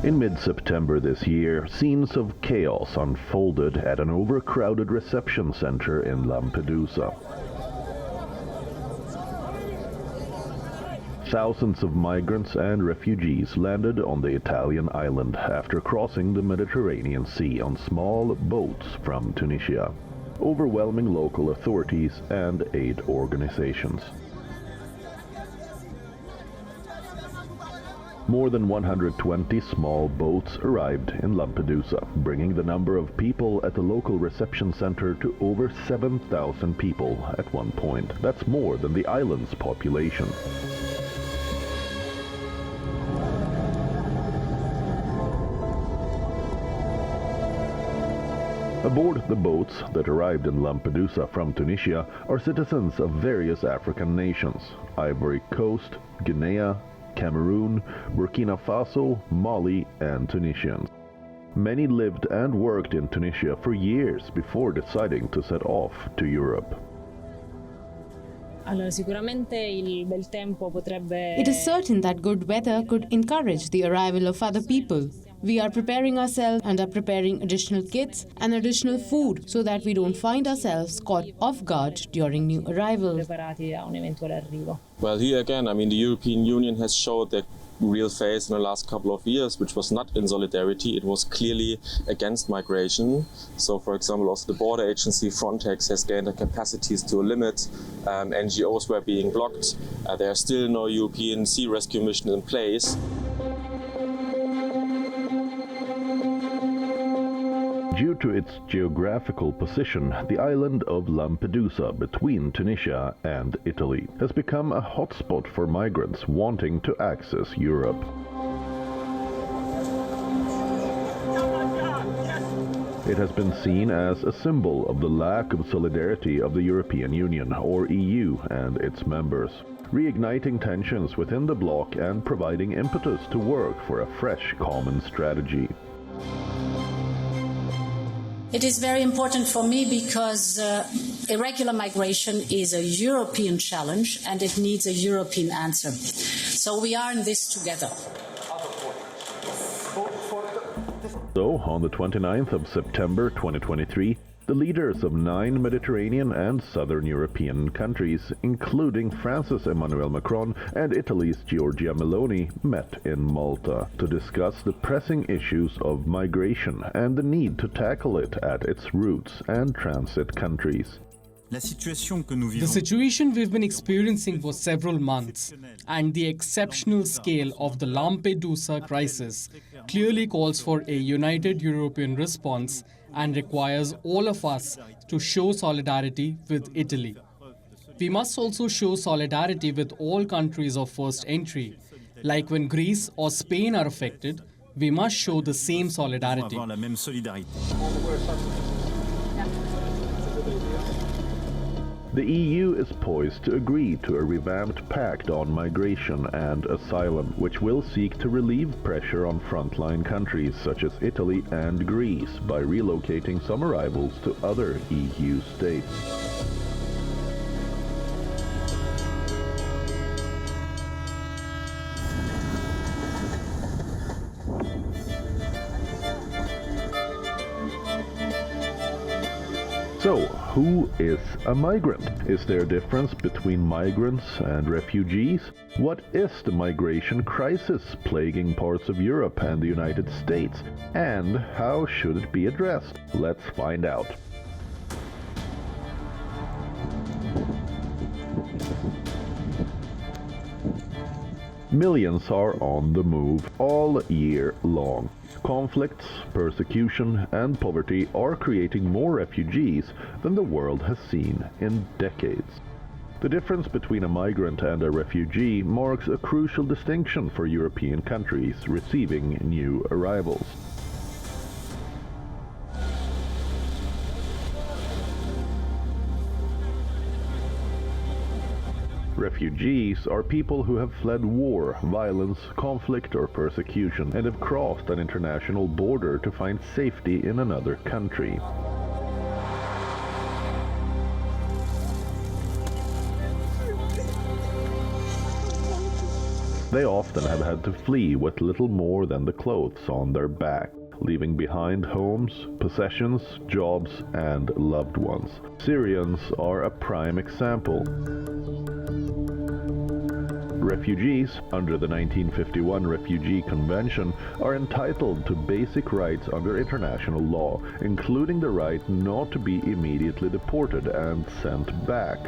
In mid-September this year, scenes of chaos unfolded at an overcrowded reception center in Lampedusa. Thousands of migrants and refugees landed on the Italian island after crossing the Mediterranean Sea on small boats from Tunisia, overwhelming local authorities and aid organizations. More than 120 small boats arrived in Lampedusa, bringing the number of people at the local reception center to over 7,000 people at one point. That's more than the island's population. Aboard the boats that arrived in Lampedusa from Tunisia are citizens of various African nations: Ivory Coast, Guinea, Cameroon, Burkina Faso, Mali, and Tunisians. Many lived and worked in Tunisia for years before deciding to set off to Europe. It is certain that good weather could encourage the arrival of other people. We are preparing ourselves and are preparing additional kits and additional food so that we don't find ourselves caught off guard during new arrival. Well, here again, the European Union has showed their real face in the last couple of years, which was not in solidarity. It was clearly against migration. So, for example, also the border agency Frontex has gained the capacities to a limit. NGOs were being blocked. There are still no European sea rescue mission in place. Due to its geographical position, the island of Lampedusa between Tunisia and Italy has become a hotspot for migrants wanting to access Europe. It has been seen as a symbol of the lack of solidarity of the European Union, or EU, and its members, reigniting tensions within the bloc and providing impetus to work for a fresh common strategy. It is very important for me because irregular migration is a European challenge and it needs a European answer. So we are in this together. So, on the 29th of September 2023, the leaders of 9 Mediterranean and Southern European countries, including France's Emmanuel Macron and Italy's Giorgia Meloni, met in Malta to discuss the pressing issues of migration and the need to tackle it at its roots and transit countries. The situation we've been experiencing for several months and the exceptional scale of the Lampedusa crisis clearly calls for a united European response and requires all of us to show solidarity with Italy. We must also show solidarity with all countries of first entry. Like when Greece or Spain are affected, we must show the same solidarity. The EU is poised to agree to a revamped pact on migration and asylum, which will seek to relieve pressure on frontline countries such as Italy and Greece by relocating some arrivals to other EU states. So, who is a migrant? Is there a difference between migrants and refugees? What is the migration crisis plaguing parts of Europe and the United States? And how should it be addressed? Let's find out. Millions are on the move all year long. Conflicts, persecution, and poverty are creating more refugees than the world has seen in decades. The difference between a migrant and a refugee marks a crucial distinction for European countries receiving new arrivals. Refugees are people who have fled war, violence, conflict, or persecution and have crossed an international border to find safety in another country. They often have had to flee with little more than the clothes on their back, leaving behind homes, possessions, jobs, and loved ones. Syrians are a prime example. Refugees, under the 1951 Refugee Convention, are entitled to basic rights under international law, including the right not to be immediately deported and sent back.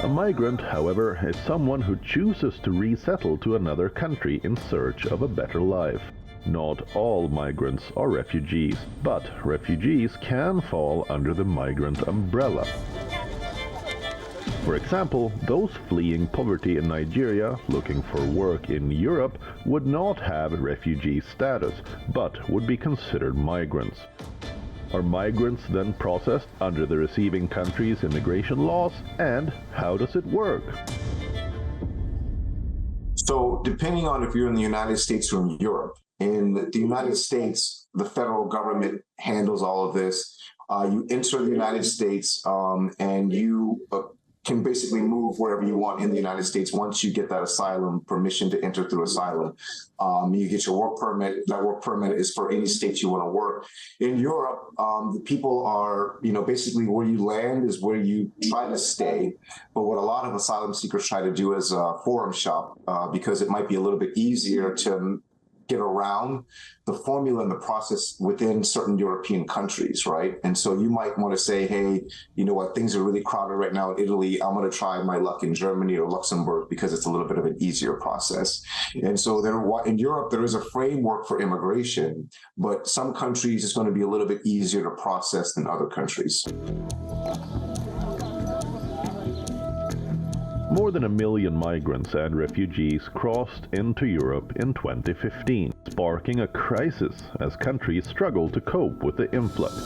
A migrant, however, is someone who chooses to resettle to another country in search of a better life. Not all migrants are refugees, but refugees can fall under the migrant umbrella. For example, those fleeing poverty in Nigeria looking for work in Europe would not have refugee status, but would be considered migrants. Are migrants then processed under the receiving country's immigration laws, and how does it work? So, depending on if you're in the United States or in Europe, in the United States, the federal government handles all of this. You enter the United States and you can basically move wherever you want in the United States once you get that asylum permission to enter through asylum. You get your work permit. That work permit is for any state you want to work. In Europe, the people are, basically where you land is where you try to stay. But what a lot of asylum seekers try to do is forum shop because it might be a little bit easier to get around the formula and the process within certain European countries, right? And so you might want to say, hey, you know what, things are really crowded right now in Italy. I'm going to try my luck in Germany or Luxembourg because it's a little bit of an easier process. And so in Europe, there is a framework for immigration, but some countries it's going to be a little bit easier to process than other countries. More than 1 million migrants and refugees crossed into Europe in 2015, sparking a crisis as countries struggle to cope with the influx.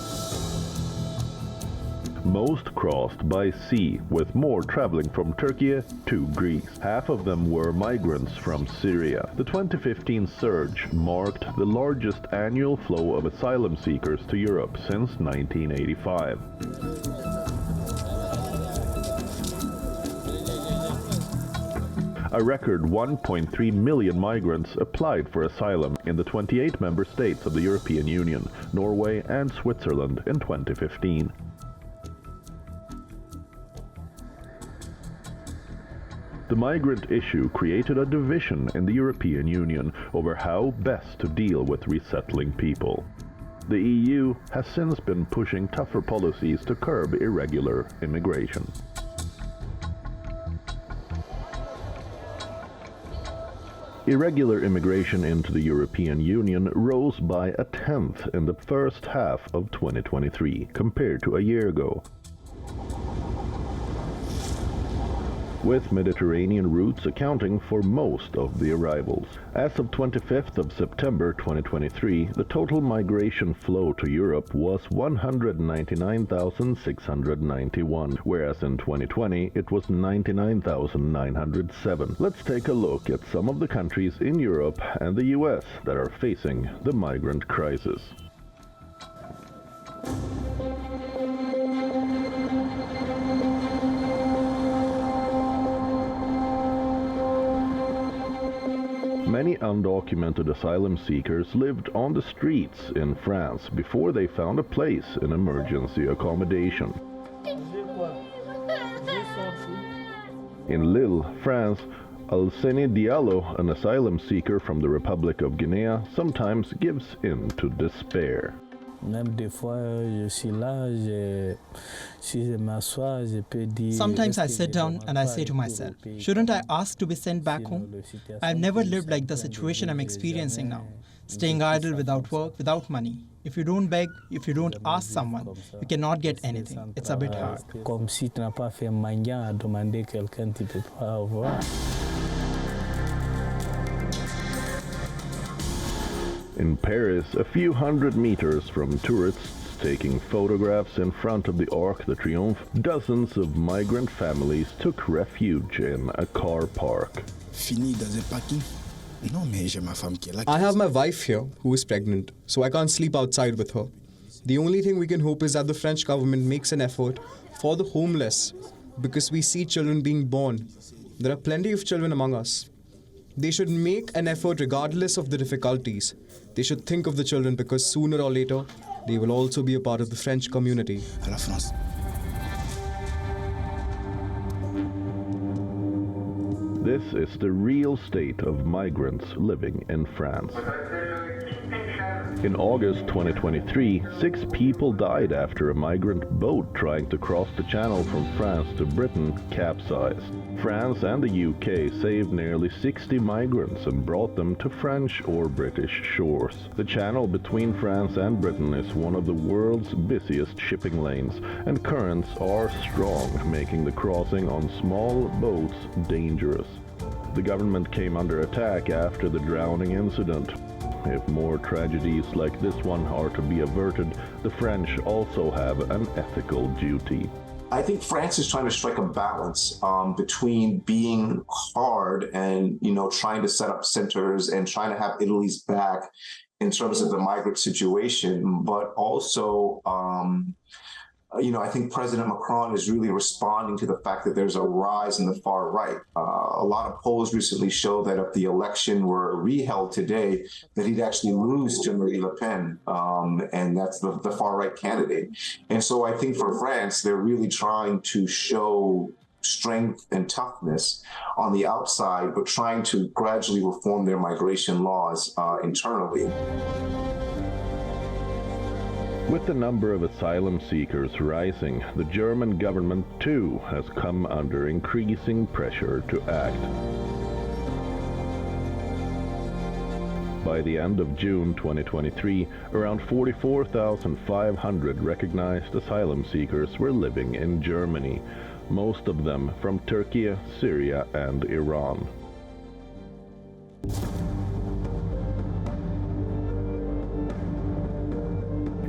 Most crossed by sea, with more traveling from Turkey to Greece. Half of them were migrants from Syria. The 2015 surge marked the largest annual flow of asylum seekers to Europe since 1985. A record 1.3 million migrants applied for asylum in the 28 member states of the European Union, Norway and Switzerland in 2015. The migrant issue created a division in the European Union over how best to deal with resettling people. The EU has since been pushing tougher policies to curb irregular immigration. Irregular immigration into the European Union rose by 1/10 in the first half of 2023 compared to a year ago, with Mediterranean routes accounting for most of the arrivals. As of 25th of September 2023, the total migration flow to Europe was 199,691, whereas in 2020 it was 99,907. Let's take a look at some of the countries in Europe and the US that are facing the migrant crisis. Many undocumented asylum seekers lived on the streets in France before they found a place in emergency accommodation. In Lille, France, Alseni Diallo, an asylum seeker from the Republic of Guinea, sometimes gives in to despair. Sometimes I sit down and I say to myself, shouldn't I ask to be sent back home? I've never lived like the situation I'm experiencing now, staying idle without work, without money. If you don't beg, if you don't ask someone, you cannot get anything. It's a bit hard. In Paris, a few hundred meters from tourists taking photographs in front of the Arc de Triomphe, dozens of migrant families took refuge in a car park. I have my wife here who is pregnant, so I can't sleep outside with her. The only thing we can hope is that the French government makes an effort for the homeless, because we see children being born. There are plenty of children among us. They should make an effort regardless of the difficulties. They should think of the children, because sooner or later, they will also be a part of the French community. This is the real state of migrants living in France. In August 2023, 6 people died after a migrant boat trying to cross the channel from France to Britain capsized. France and the UK saved nearly 60 migrants and brought them to French or British shores. The channel between France and Britain is one of the world's busiest shipping lanes, and currents are strong, making the crossing on small boats dangerous. The government came under attack after the drowning incident. If more tragedies like this one are to be averted, the French also have an ethical duty. I think France is trying to strike a balance between being hard and, trying to set up centers and trying to have Italy's back in terms of the migrant situation, but also, I think President Macron is really responding to the fact that there's a rise in the far right. A lot of polls recently show that if the election were reheld today, that he'd actually lose to Marine Le Pen, and that's the far right candidate. And so I think for France, they're really trying to show strength and toughness on the outside, but trying to gradually reform their migration laws internally. With the number of asylum seekers rising, the German government too has come under increasing pressure to act. By the end of June 2023, around 44,500 recognized asylum seekers were living in Germany, most of them from Turkey, Syria, and Iran.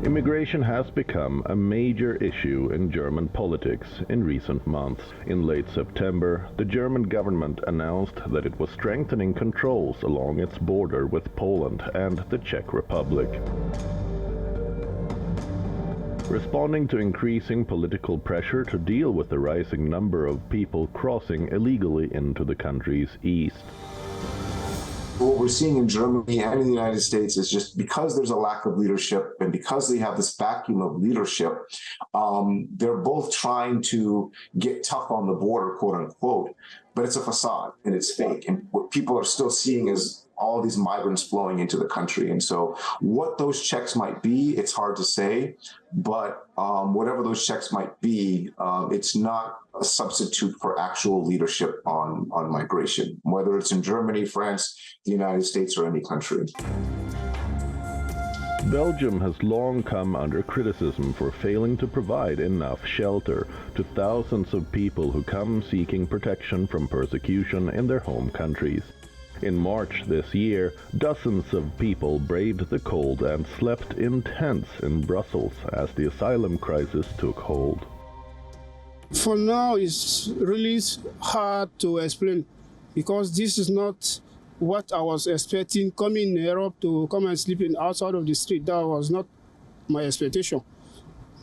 Immigration has become a major issue in German politics in recent months. In late September, the German government announced that it was strengthening controls along its border with Poland and the Czech Republic. Responding to increasing political pressure to deal with the rising number of people crossing illegally into the country's east. What we're seeing in Germany and in the United States is just because there's a lack of leadership and because they have this vacuum of leadership, they're both trying to get tough on the border, quote unquote, but it's a facade and it's fake. And what people are still seeing is all these migrants flowing into the country. And so what those checks might be, it's hard to say, but whatever those checks might be, it's not a substitute for actual leadership on migration, whether it's in Germany, France, the United States, or any country. Belgium has long come under criticism for failing to provide enough shelter to thousands of people who come seeking protection from persecution in their home countries. In March this year, dozens of people braved the cold and slept in tents in Brussels as the asylum crisis took hold. For now, it's really hard to explain because this is not what I was expecting. Coming in Europe to come and sleep outside of the street, that was not my expectation.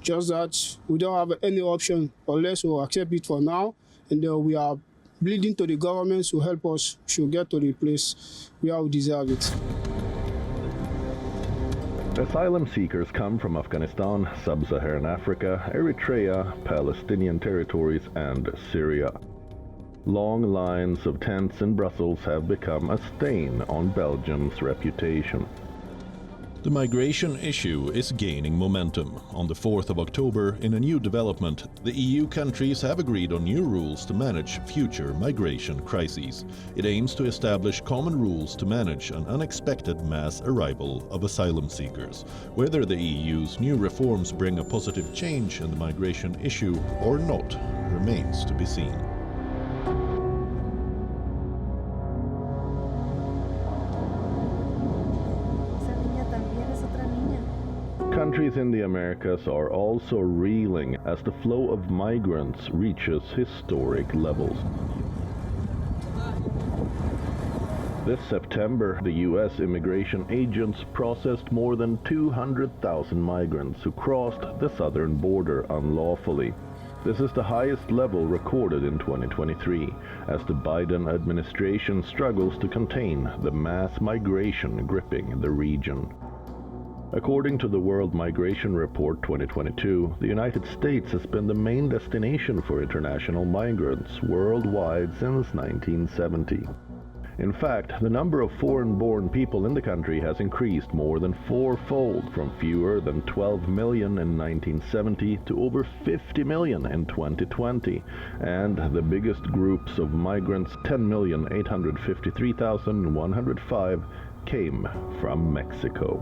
Just that we don't have any option unless we accept it for now, and we are bleeding to the governments to help us to get to the place where we deserve it. Asylum seekers come from Afghanistan, Sub-Saharan Africa, Eritrea, Palestinian territories, and Syria. Long lines of tents in Brussels have become a stain on Belgium's reputation. The migration issue is gaining momentum. On the 4th of October, in a new development, the EU countries have agreed on new rules to manage future migration crises. It aims to establish common rules to manage an unexpected mass arrival of asylum seekers. Whether the EU's new reforms bring a positive change in the migration issue or not remains to be seen. Countries in the Americas are also reeling as the flow of migrants reaches historic levels. This September, the U.S. immigration agents processed more than 200,000 migrants who crossed the southern border unlawfully. This is the highest level recorded in 2023, as the Biden administration struggles to contain the mass migration gripping the region. According to the World Migration Report 2022, the United States has been the main destination for international migrants worldwide since 1970. In fact, the number of foreign-born people in the country has increased more than fourfold, from fewer than 12 million in 1970 to over 50 million in 2020, and the biggest groups of migrants, 10,853,105, came from Mexico.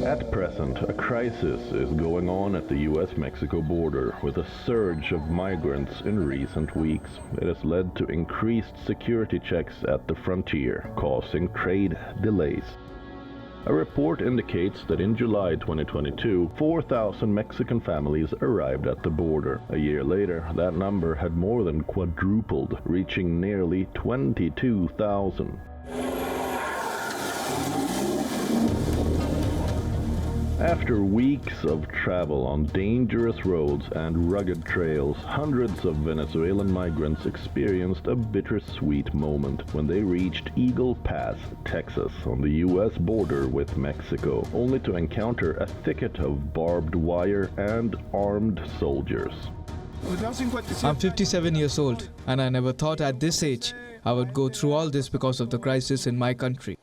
At present, a crisis is going on at the US-Mexico border with a surge of migrants in recent weeks. It has led to increased security checks at the frontier, causing trade delays. A report indicates that in July 2022, 4,000 Mexican families arrived at the border. A year later, that number had more than quadrupled, reaching nearly 22,000. After weeks of travel on dangerous roads and rugged trails, hundreds of Venezuelan migrants experienced a bittersweet moment when they reached Eagle Pass, Texas, on the U.S. border with Mexico, only to encounter a thicket of barbed wire and armed soldiers. I'm 57 years old, and I never thought at this age I would go through all this because of the crisis in my country.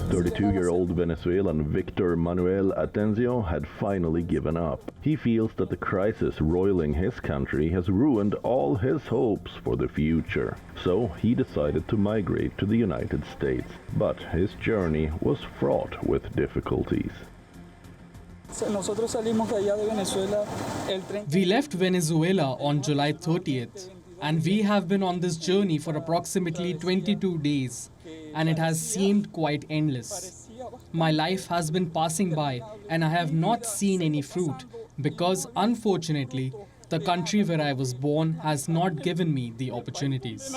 32-year-old Venezuelan Victor Manuel Atencio had finally given up. He feels that the crisis roiling his country has ruined all his hopes for the future. So he decided to migrate to the United States. But his journey was fraught with difficulties. We left Venezuela on July 30th, and we have been on this journey for approximately 22 days. And it has seemed quite endless. My life has been passing by and I have not seen any fruit because, unfortunately, the country where I was born has not given me the opportunities.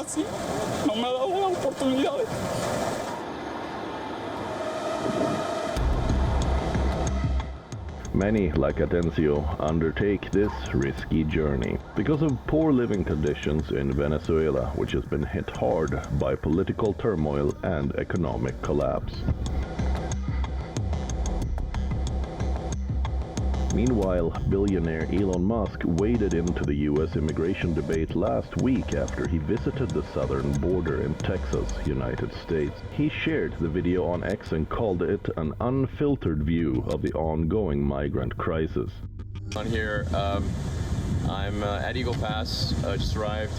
Many, like Atencio, undertake this risky journey because of poor living conditions in Venezuela, which has been hit hard by political turmoil and economic collapse. Meanwhile, billionaire Elon Musk waded into the U.S. immigration debate last week after he visited the southern border in Texas, United States. He shared the video on X and called it an unfiltered view of the ongoing migrant crisis. On here, I'm at Eagle Pass, just arrived.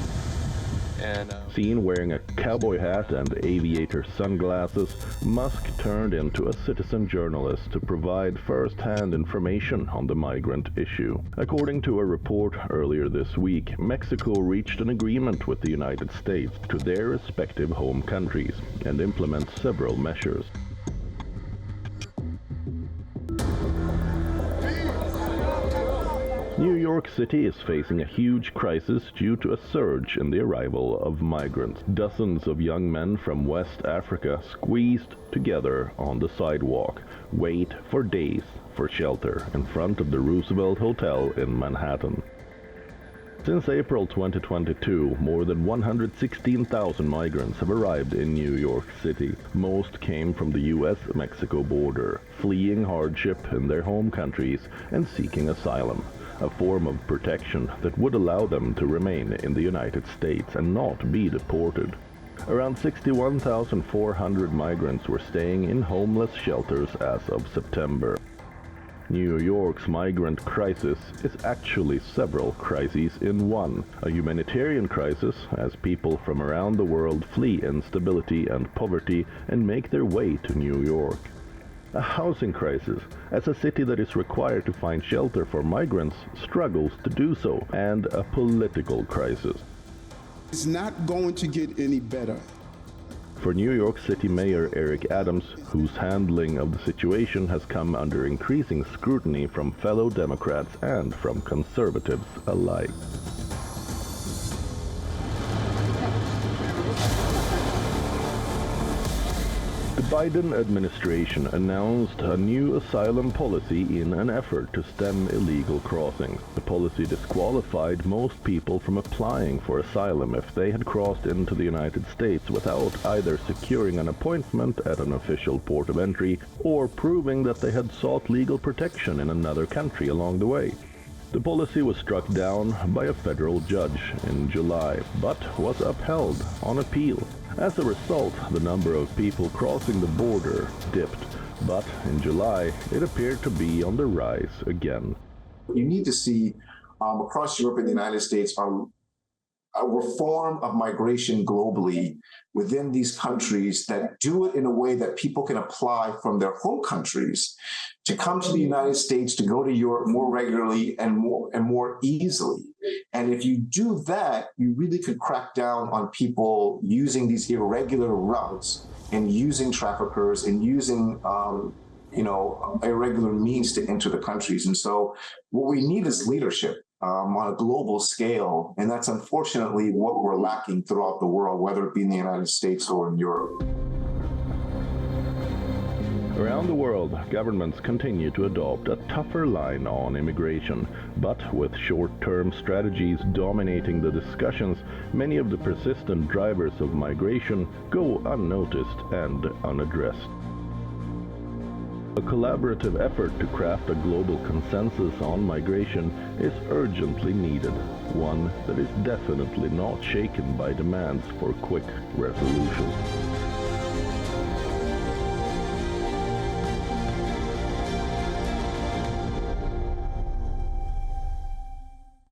And, Seen wearing a cowboy hat and aviator sunglasses, Musk turned into a citizen journalist to provide first-hand information on the migrant issue. According to a report earlier this week, Mexico reached an agreement with the United States to their respective home countries and implement several measures. New York City is facing a huge crisis due to a surge in the arrival of migrants. Dozens of young men from West Africa squeezed together on the sidewalk, wait for days for shelter in front of the Roosevelt Hotel in Manhattan. Since April 2022, more than 116,000 migrants have arrived in New York City. Most came from the US-Mexico border, fleeing hardship in their home countries and seeking asylum, a form of protection that would allow them to remain in the United States and not be deported. Around 61,400 migrants were staying in homeless shelters as of September. New York's migrant crisis is actually several crises in one. A humanitarian crisis, as people from around the world flee instability and poverty and make their way to New York. A housing crisis, as a city that is required to find shelter for migrants struggles to do so, and a political crisis. It's not going to get any better. For New York City Mayor Eric Adams, whose handling of the situation has come under increasing scrutiny from fellow Democrats and from conservatives alike. The Biden administration announced a new asylum policy in an effort to stem illegal crossings. The policy disqualified most people from applying for asylum if they had crossed into the United States without either securing an appointment at an official port of entry or proving that they had sought legal protection in another country along the way. The policy was struck down by a federal judge in July, but was upheld on appeal. As a result, the number of people crossing the border dipped, but in July it appeared to be on the rise again. You need to see across Europe and the United States a reform of migration globally within these countries that do it in a way that people can apply from their home countries to come to the United States, to go to Europe more regularly and more easily. And if you do that, you really could crack down on people using these irregular routes and using traffickers and using irregular means to enter the countries. And so what we need is leadership on a global scale, and that's unfortunately what we're lacking throughout the world, whether it be in the United States or in Europe. Around the world, governments continue to adopt a tougher line on immigration, but with short-term strategies dominating the discussions, many of the persistent drivers of migration go unnoticed and unaddressed. A collaborative effort to craft a global consensus on migration is urgently needed, one that is definitely not shaken by demands for quick resolution.